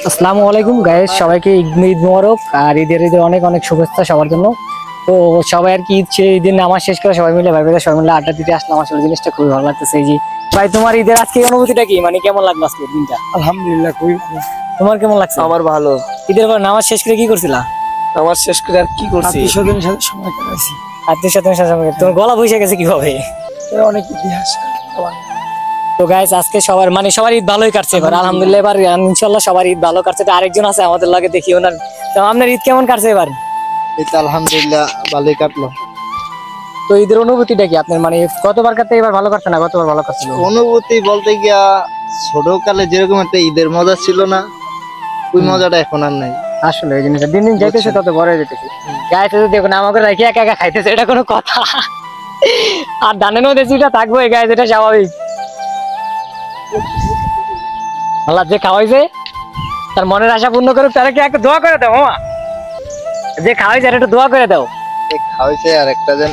আসসালামু আলাইকুম গাইস, সবাইকে ঈদ মোবারক। আর ঈদের অনেক অনেক শুভেচ্ছা সবার জন্য। তো সবাই আর কি ঈদের নামাজ শেষ করে সবাই মিলে সবাই মিলে আড্ডা দিতে আসলাম। আসলে জিনিসটা খুবই ভালো লাগতেছে। এই যে ভাই, তোমার ঈদের আজকে অনুভূতিটা কি, মানে কেমন লাগলো আজকে দিনটা? আলহামদুলিল্লাহ খুবই ভালো। তোমার কেমন লাগছে? আমার ভালো। ঈদের পর নামাজ শেষ করে কি করছিলা? নামাজ শেষ করে আর কি করছি, আত্মীয়স্বজনের সাথে সময় কাটাইছি। আত্মীয়স্বজনের সাথে তোমার গলা বসে গেছে কিভাবে? অনেক ইতিহাস। তো গাইস, আজকে সবার ঈদ ভালোই কাটছে এবার, আলহামদুলিল্লাহ। এবার ইনশাল্লাহ সবার ঈদ ভালো কাটছে। তো আরেকজন আছে আমাদের লাগে, দেখি ওনার। তো আপনার ঈদ কেমন কাটছে এবার? এটা আলহামদুলিল্লাহ ভালোই কাটলো। তো ঈদের অনুভূতিটা কি আপনার, মানে গতবার কাটতে এবার ভালো কাটছে না গতবার ভালো কাটছিল? অনুভূতি বলতে গিয়া ছোটকালে যেরকম একটা ঈদের মজা ছিল না, ওই মজাটা এখন আর নাই। আসলে এই জিনিসটা দিন দিন যাইতেছে, তত বড় হয়ে যেতেছে। গাইতে তো দেখুন আমাকে রাখি একা একা খাইতেছে, এটা কোনো কথা? আর ধানের মধ্যে যেটা থাকবো এই গায়ে, যেটা স্বাভাবিক। আল্লাহ যে খাওয়াইছে তার মনের আশা পূর্ণ করুক, তারা কি একটা দোয়া করে দাও মামা। যে খাওয়াইছে একটু দোয়া করে দাও। খাওয়াইছে আর একটা যেন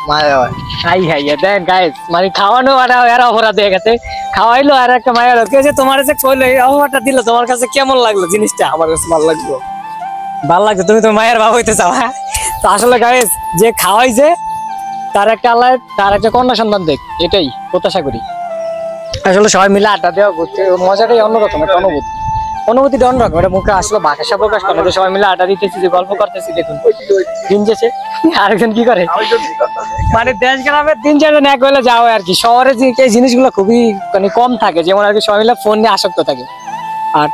মায়া হয়। হাই হাই দেন গাইস, মানে খাওয়ানো আর অপরাধ হয়ে গেছে। খাওয়াইলো আর একটা মায়ের কে তোমার যে কইলো এই অফারটা দিল, তোমার কাছে কেমন লাগলো জিনিসটা? আমার কাছে ভালো লাগলো। ভালো লাগছে, তুমি তো মায়ের বাবা হইতে চাও। হ্যাঁ, তো আসলে গাইস যে খাওয়াইছে তার একটা আল্লাহ তার একটা কন্যা সন্তান দেখ, এটাই প্রত্যাশা করি। আসলে সবাই মিলে আড্ডা দেওয়া ঘুরতে মজাটাই অন্যরকম একটা অনুভূতিটা অন্যরকম। এটা মুখে আসলে ভাষা প্রকাশ করে না। সবাই মিলে আড্ডা দিতেছি, যে গল্প করতেছি, দেখুন দিন শেষে আরেকজন কি করে, মানে দেশ গ্রামের 3-4 জন এক হলে যাওয়া আর কি। শহরে যে এই জিনিসগুলো খুবই মানে কম থাকে, যেমন আর কি সবাই মিলে ফোন নিয়ে আসক্ত থাকে। আর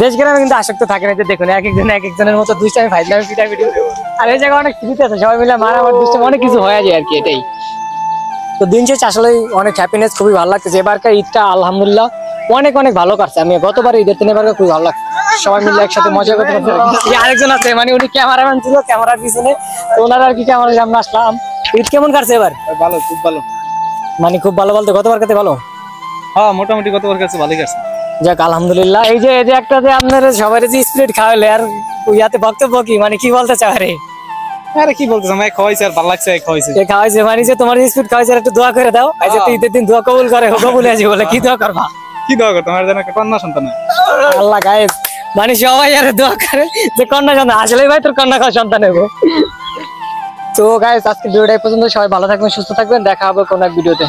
দেশ গ্রামে কিন্তু আসক্ত থাকে না। যে দেখুন এক একজনের মতো দুষ্টামি ফাইজলামি পিটাপিটি, আর এই জায়গায় অনেক স্মৃতি আছে, সবাই মিলে মারামার দুষ্টামি অনেক কিছু হয়ে যায় আর কি। এটাই তো দিন শেষে আসলে অনেক হ্যাপিনেস, খুবই ভালো লাগতেছে। এবারকার ঈদটা আলহামদুলিল্লাহ অনেক অনেক ভালো কাটছে। আমি গতবার ঈদের দিন এবার খুবই ভালো লাগছে, সবাই মিলে একসাথে মজা করতে পারছি। আরেকজন আছে, মানে উনি ক্যামেরাম্যান ছিল, ক্যামেরার পিছনে, তো ওনার আর কি ক্যামেরার সামনে আসলাম। ঈদ কেমন কাটছে এবার? ভালো, খুব ভালো। মানে খুব ভালো বলতে গতবার কাছে ভালো? হ্যাঁ, মোটামুটি গতবার কাছে ভালোই কাটছে। যাক আলহামদুলিল্লাহ। এই যে একটা যে আপনার সবাই যে স্প্রিট খাওয়াইলে, আর ইয়াতে বক্তব্য কি, মানে কি বলতে চাও? আরে কি বলতেছ, আমি খাওয়াইছি আর ভালো লাগছে। খাওয়াইছে মানে যে তোমার স্পিড খাওয়াইছে, একটু দোয়া করে দাও। আচ্ছা, তো ঈদের দিন দোয়া কবুল করে, কবুল আছে বলে কি দোয়া করবা? কি দোয়া করো তোমার জন্য, একটা কন্যা সন্তান? আল্লাহ গায়েস, মানে সবাই আর দোয়া করে যে কন্যা সন্তান, আসলে ভাই তোর কন্যা সন্তান হবো। তো গাইস, আজকে ভিডিওটা এই পর্যন্ত। সবাই ভালো থাকবেন, সুস্থ থাকবেন, দেখা হবে কোন এক ভিডিওতে।